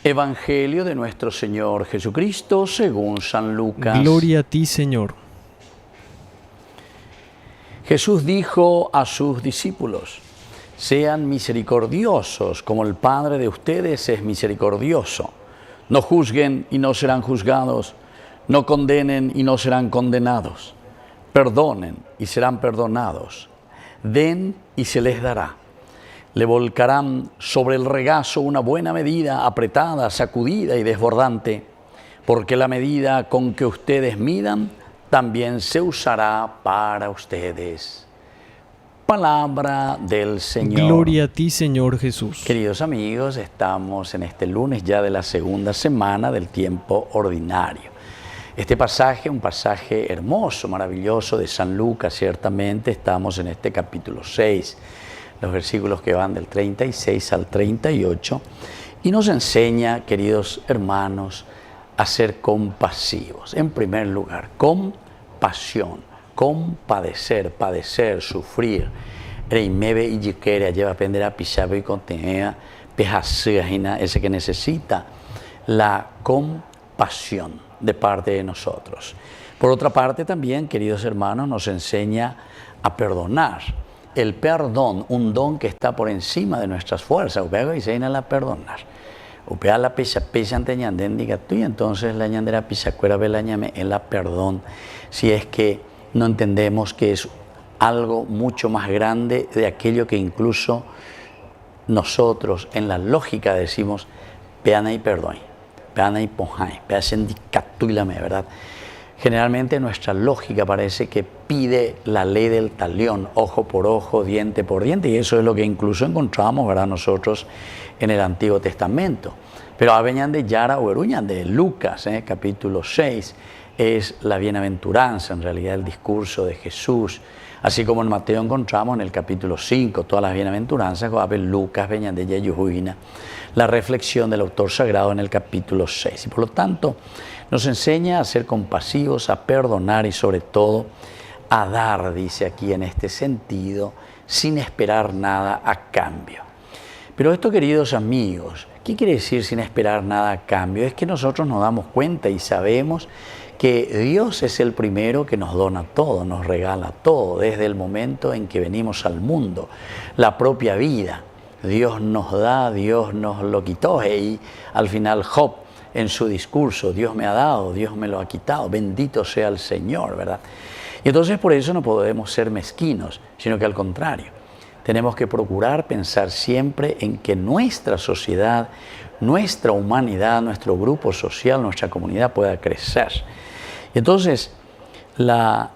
Evangelio de nuestro Señor Jesucristo según San Lucas. Gloria a ti, Señor. Jesús dijo a sus discípulos: sean misericordiosos como el Padre de ustedes es misericordioso. No juzguen y no serán juzgados. No condenen y no serán condenados. Perdonen y serán perdonados. Den y se les dará. Le volcarán sobre el regazo una buena medida, apretada, sacudida y desbordante, porque la medida con que ustedes midan también se usará para ustedes. Palabra del Señor. Gloria a ti, Señor Jesús. Queridos amigos, estamos en este lunes ya de la segunda semana del tiempo ordinario. Este pasaje, un pasaje hermoso, maravilloso de San Lucas, ciertamente estamos en este capítulo 6. Los versículos que van del 36 al 38, y nos enseña, queridos hermanos, a ser compasivos. En primer lugar, compasión, compadecer, padecer, sufrir. Ese que necesita la compasión de parte de nosotros. Por otra parte también, queridos hermanos, nos enseña a perdonar. El perdón, un don que está por encima de nuestras fuerzas. Upea y se la perdonar. Upea la pisa ante ñandén diga tú, y entonces la ñandera pisacuera ve la ñame en la perdón. Si es que no entendemos que es algo mucho más grande de aquello que incluso nosotros en la lógica decimos, peana y perdón, peana y pojay, pea sendicatúilame, ¿verdad? Generalmente nuestra lógica parece que pide la ley del talión, ojo por ojo, diente por diente, y eso es lo que incluso encontramos, ¿verdad?, nosotros en el Antiguo Testamento. Pero aveñan de Yara o Eruñan de Lucas, capítulo 6, es la bienaventuranza, en realidad el discurso de Jesús. Así como en Mateo encontramos en el capítulo 5 todas las bienaventuranzas, Lucas, veñan de Yayujuina, la reflexión del autor sagrado en el capítulo 6. Y por lo tanto, nos enseña a ser compasivos, a perdonar y sobre todo a dar, dice aquí en este sentido, sin esperar nada a cambio. Pero esto, queridos amigos, ¿qué quiere decir sin esperar nada a cambio? Es que nosotros nos damos cuenta y sabemos que Dios es el primero que nos dona todo, nos regala todo, desde el momento en que venimos al mundo, la propia vida. Dios nos da, Dios nos lo quitó, y al final Job, en su discurso, Dios me ha dado, Dios me lo ha quitado, bendito sea el Señor, ¿verdad? Y entonces por eso no podemos ser mezquinos, sino que al contrario, tenemos que procurar pensar siempre en que nuestra sociedad, nuestra humanidad, nuestro grupo social, nuestra comunidad pueda crecer. Y entonces, la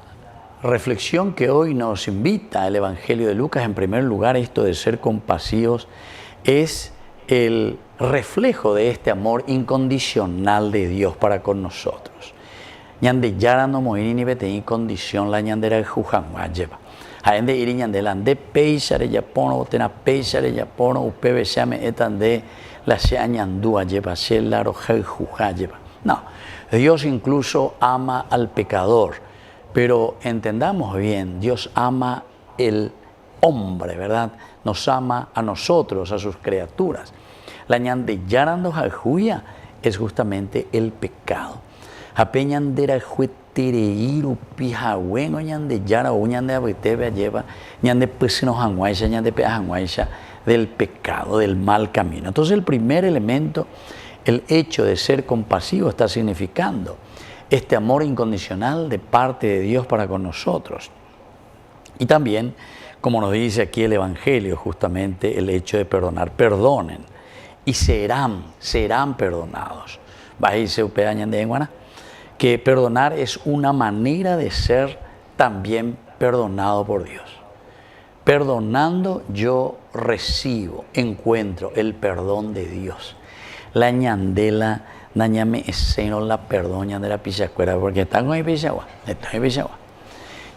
reflexión que hoy nos invita el Evangelio de Lucas, en primer lugar, esto de ser compasivos, es el reflejo de este amor incondicional de Dios para con nosotros. Ñande yara no moiri ni bete condición la ñandera jujanwa lleva. Haende iri ñandela de peisare yapono tena peisare yapono upebe llame etan de la se añandúa lleva se la roja juja lleva. No, Dios incluso ama al pecador, pero entendamos bien, Dios ama el hombre, ¿verdad? Nos ama a nosotros, a sus criaturas. La ñande yarando jajuya es justamente el pecado. Apeñandera juetereiru pijahueno ñande yara o ñande abitebe lleva ñande pesino janguaisha ñande pea janguaisha del pecado, del mal camino. Entonces el primer elemento, el hecho de ser compasivo, está significando este amor incondicional de parte de Dios para con nosotros. Y también, como nos dice aquí el Evangelio, justamente el hecho de perdonar. Perdonen y serán perdonados. Que perdonar es una manera de ser también perdonado por Dios. Perdonando yo recibo, encuentro el perdón de Dios. La ñandela, nañame eseno la perdón, ñandela pichacuera, porque están con el pichagua,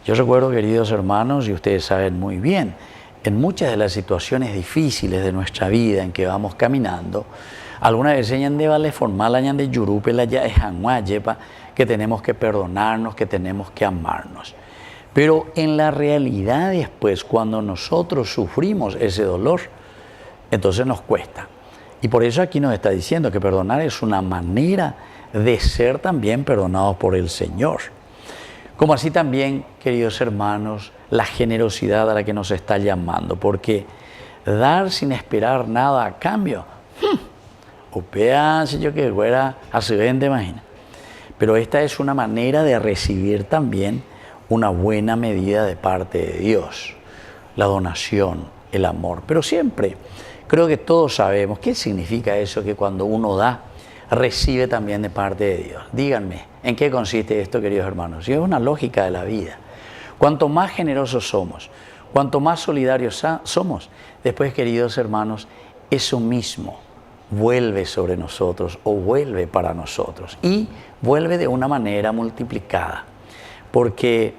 Yo recuerdo, queridos hermanos, y ustedes saben muy bien, en muchas de las situaciones difíciles de nuestra vida en que vamos caminando, alguna vez ñande vale formar la ñande yurupe la ya es yepa, que tenemos que perdonarnos, que tenemos que amarnos. Pero en la realidad después, cuando nosotros sufrimos ese dolor, entonces nos cuesta. Y por eso aquí nos está diciendo que perdonar es una manera de ser también perdonados por el Señor. Como así también, queridos hermanos, la generosidad a la que nos está llamando, porque dar sin esperar nada a cambio, si yo que fuera a se vende, imagina. Pero esta es una manera de recibir también una buena medida de parte de Dios, la donación, el amor. Pero siempre, creo que todos sabemos qué significa eso, que cuando uno da, recibe también de parte de Dios. Díganme, ¿en qué consiste esto, queridos hermanos? Y es una lógica de la vida. Cuanto más generosos somos, cuanto más solidarios somos, después, queridos hermanos, eso mismo vuelve sobre nosotros o vuelve para nosotros y vuelve de una manera multiplicada, porque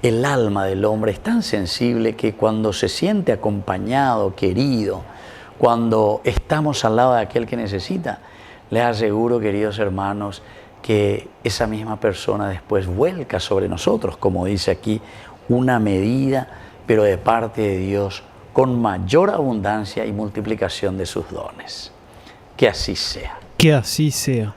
el alma del hombre es tan sensible que cuando se siente acompañado, querido, cuando estamos al lado de aquel que necesita, les aseguro, queridos hermanos, que esa misma persona después vuelca sobre nosotros, como dice aquí, una medida, pero de parte de Dios, con mayor abundancia y multiplicación de sus dones. Que así sea. Que así sea.